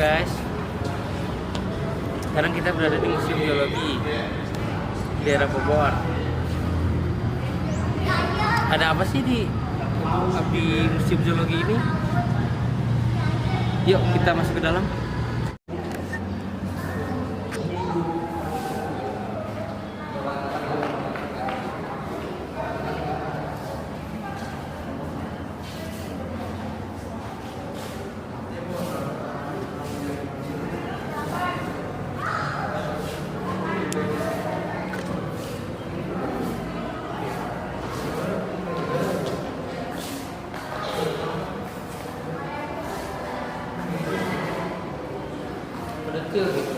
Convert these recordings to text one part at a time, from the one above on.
guys, sekarang kita berada di Museum Geologi di daerah Bogor. Ada apa sih di Museum Geologi ini? Yuk kita masuk ke dalam. Betul gitu.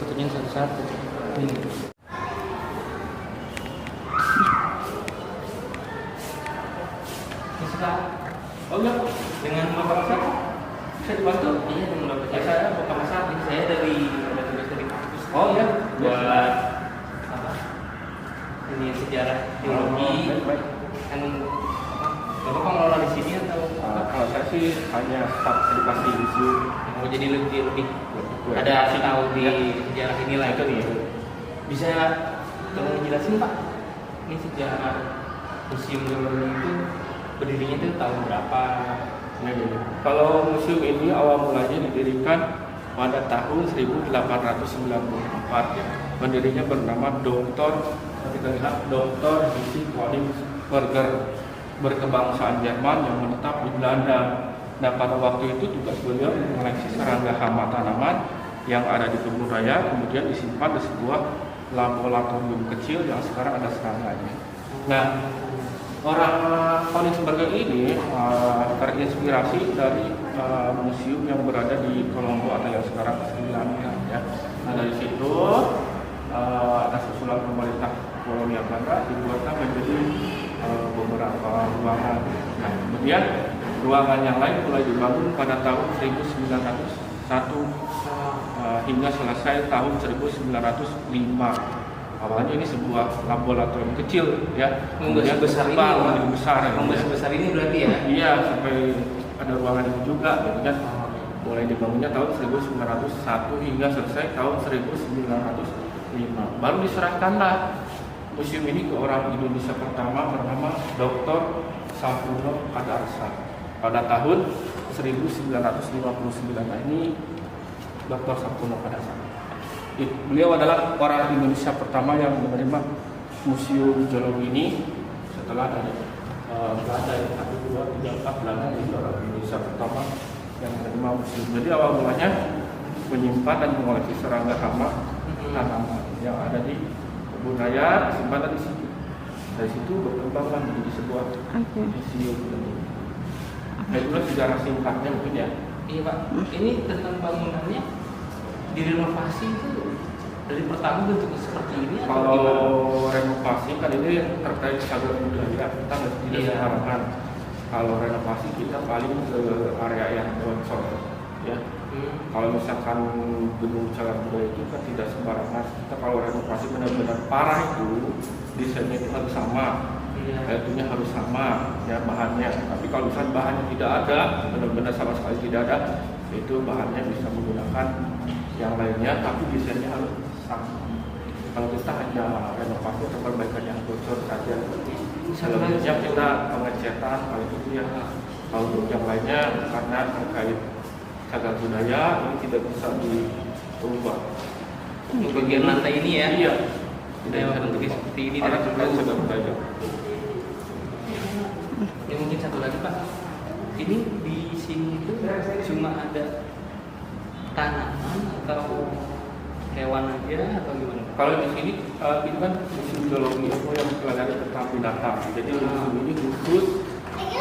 Fotonya satu-satu. Ini. Oh iya, dengan Bapak siapa? Bisa dibantu? Iya, dengan Bapak siapa? Saya Bapak Masat, saya dari tugas dari kampus. Oh iya, buat apa? Ini sejarah geologi. Baik. Kan Bapak pengelola di sini atau? Kalau saya sih hanya staf edukasi museum. Oh, jadi lebih ada tahu di sejarah inilah itu nih. Bisa tolong jelasin Pak? Ini sejarah Museum Geologi itu berdirinya itu tahun berapa? Nah, gini. Kalau museum ini awal mulanya didirikan pada tahun 1894 ya. Pendirinya bernama Dr. Hissing Walingsberger, berkebangsaan Jerman yang menetap di Belanda. Nah, pada waktu itu tugas beliau mengoleksi serangga hama tanaman yang ada di kebun raya, kemudian disimpan di sebuah laboratorium kecil yang sekarang ada serangganya. Nah, orang Walingsberger ini terinspirasi dari museum yang berada di Kolombo atau yang sekarang Sri Lanka ya. Nah, dari situ atas usulan pemerintah kolonial Belanda dibuatkan menjadi beberapa ruangan. Nah, kemudian ruangan yang lain mulai dibangun pada tahun 1901 hingga selesai tahun 1905. Awalnya ini sebuah laboratorium kecil ya, kemudian besar ini, menjadi besar. Besar ini berarti ya? Iya, sampai ada ruangan itu juga, kemudian mulai dibangunnya tahun 1901 hingga selesai tahun 1905. Baru diserahkanlah museum ini ke orang Indonesia pertama bernama Dr. Sampuno Kadarsa pada tahun 1959. Nah, ini Dr. Sampuno Kadarsa. Beliau adalah orang Indonesia pertama yang menerima Museum Geologi ini setelah dari Belanda yang 1, 2, 3, 4 Belanda. Ini orang Indonesia pertama yang menerima museum. Jadi awal mulanya menyimpan dan mengoleksi serangga hama tanaman yang ada di kebun raya, simpan di situ. Dari situ berkembanglah menjadi sebuah museum. Nah, itulah sejarah singkatnya mungkin ya. Iya Pak. Ini tentang bangunannya direnovasi itu dari pertama bentuknya seperti ini atau kalau gimana? renovasi kan ini terkait cagar budaya, kita tidak sembarangan. Kalau renovasi kita paling ke area yang bocor ya. Kalau misalkan gedung cagar budaya itu kan tidak sembarangan. Kita kalau renovasi benar-benar parah itu desainnya itu harus sama, itunya harus sama ya bahannya. Tapi kalau misalkan bahannya tidak ada, benar-benar sama sekali tidak ada, itu bahannya bisa menggunakan yang lainnya, tapi desainnya harus sama. Kalau kita hanya renovasi atau perbaikan yang bocor saja, selebihnya kita pengecetan kalau itu ya. Kalau untuk yang lainnya karena terkait cagar budaya ini tidak bisa diubah. Untuk bagian lantai ini ya? Iya. Tidak bisa bentuknya seperti ini. Karena terkait cagar budaya. Yang mungkin satu lagi Pak, ini di sini itu cuma ada tanaman atau hewan aja atau gimana? Kalau di sini itu kan museum geologi itu yang mempelajari tentang binatang. Jadi museum ini khusus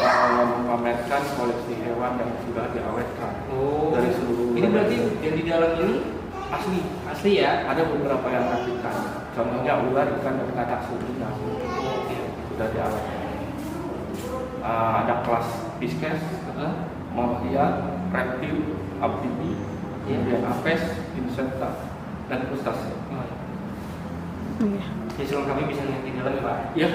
memamerkan koleksi hewan yang sudah diawetkan dari seluruh. Ini berarti yang di dalam ini asli ya? Ada beberapa yang replikan. Contohnya ular, ikan dan katak sutra sudah diawetkan. Ada kelas pisces, mammalia, reptil, amfibi, kemudian apes, insekta, dan krustase. Jadi selengkapnya bisa lihat di dalam ya Pak? Ya.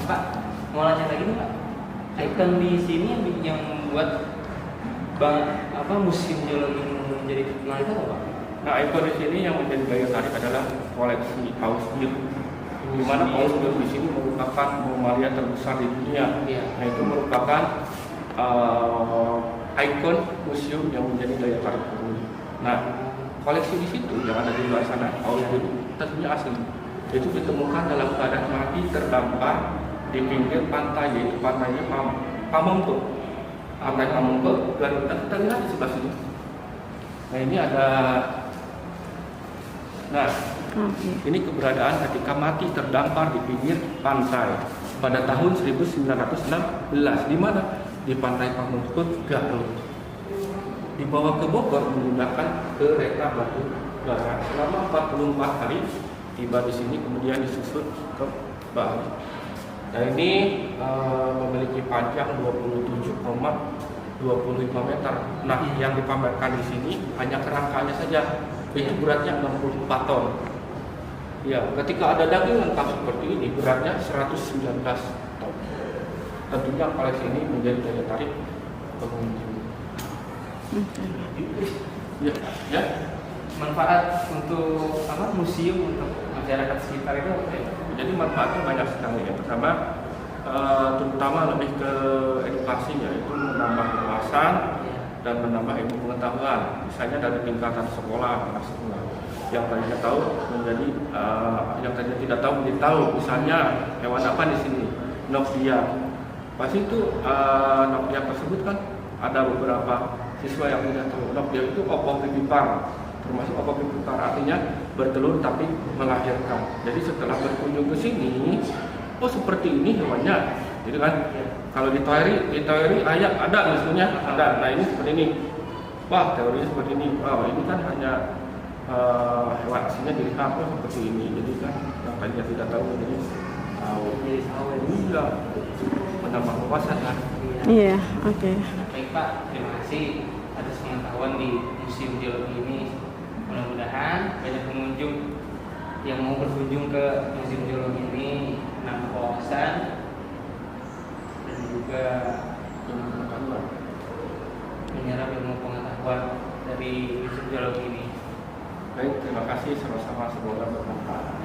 Pak, mau nanya lagi nih Pak. Ikon di sini yang membuat museum geologi menjadi terkenal itu apa Pak? Nah, ikon di sini yang menjadi daya tarik adalah koleksi paus Nil. Di mana paus Nil di sini merupakan mamalia terbesar di dunia. Iya. Nah, itu merupakan ikon museum yang menjadi daya tarik pengunjung. Nah, koleksi di situ yang ada di luar sana, paus Nil tentunya asli. Itu ditemukan dalam keadaan mati terdampar di pinggir pantai, yaitu pantainya Pamengpe. Pantai Pamengpe, dan kita lihat di sebelah sini. Nah, ini ada. Nah, ini keberadaan ketika mati terdampar di pinggir pantai pada tahun 1916. Di mana? Di pantai Pamengpe, Garut. Dibawa ke Bogor menggunakan kereta batu bara selama 44 hari. Tiba di sini kemudian disusut ke Bali. Nah, ini memiliki panjang 27,25 meter. Nah, yang dipamerkan di sini hanya kerangkanya saja. Itu beratnya 64 ton. Ya, ketika ada daging lengkap seperti ini, beratnya 119 ton. Tentunya koleksi ini menjadi daya tarik pengunjung. Ya. Manfaat untuk museum untuk masyarakat sekitar itu apa ya? Jadi manfaatnya banyak sekali ya. Pertama, terutama lebih ke edukasi, yaitu menambah wawasan dan menambah ilmu pengetahuan. Misalnya dari tingkatan sekolah, anak sekolah yang tadinya tahu menjadi yang tadinya tidak tahu menjadi tahu. Misalnya hewan apa di sini? Noktia. Pas itu Noktia tersebut kan ada beberapa siswa yang tidak tahu. Noktia itu opopipipar. Termasuk opopipipar, artinya bertelur tapi melahirkan. Jadi setelah berkunjung ke sini, oh seperti ini hewannya. Jadi kan kalau di teori ayat ada misalnya ada. Nah, ini seperti ini. Wah, teorinya seperti ini. Wah, ini kan hanya hewan aslinya dilihat seperti ini. Jadi kan yang tadinya tidak tahu jadi tahu. Jadi tahu ya. Iya. Menambah wawasan kan. Iya, oke. Baik Pak, terima kasih atas pengetahuan di Museum Geologi ini. Mudah-mudahan banyak pengunjung yang mau berkunjung ke Museum Geologi ini menambah wawasan dan juga menyerap ilmu pengetahuan dari Museum Geologi ini. Baik, terima kasih, sama-sama, semoga bermanfaat.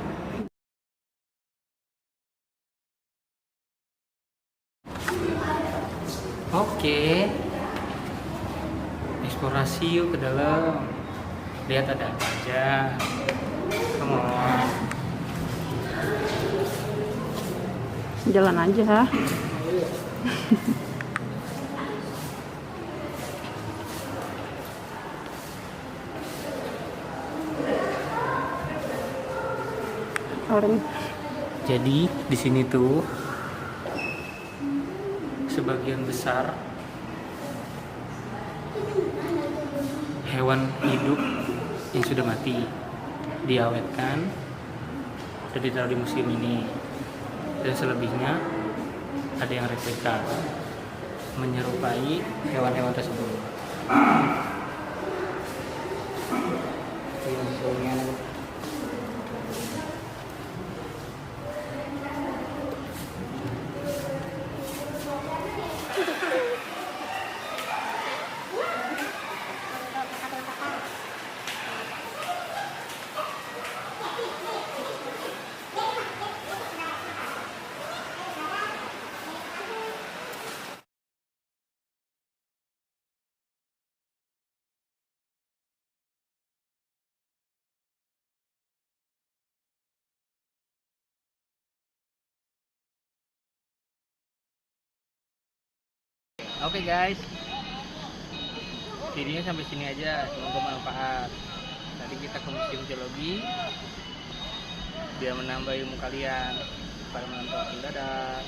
Oke, eksplorasi yuk ke dalam. Lihat ada apa aja. Come on. Jalan aja. Orang. Jadi di sini tuh sebagian besar hewan hidup yang sudah mati diawetkan dan ditaruh di museum ini, dan selebihnya ada yang replika menyerupai hewan-hewan tersebut. Oke guys, videonya sampai sini aja, semoga bermanfaat. Tadi kita ke Museum Geologi biar menambah ilmu kalian. Para menonton, dadah.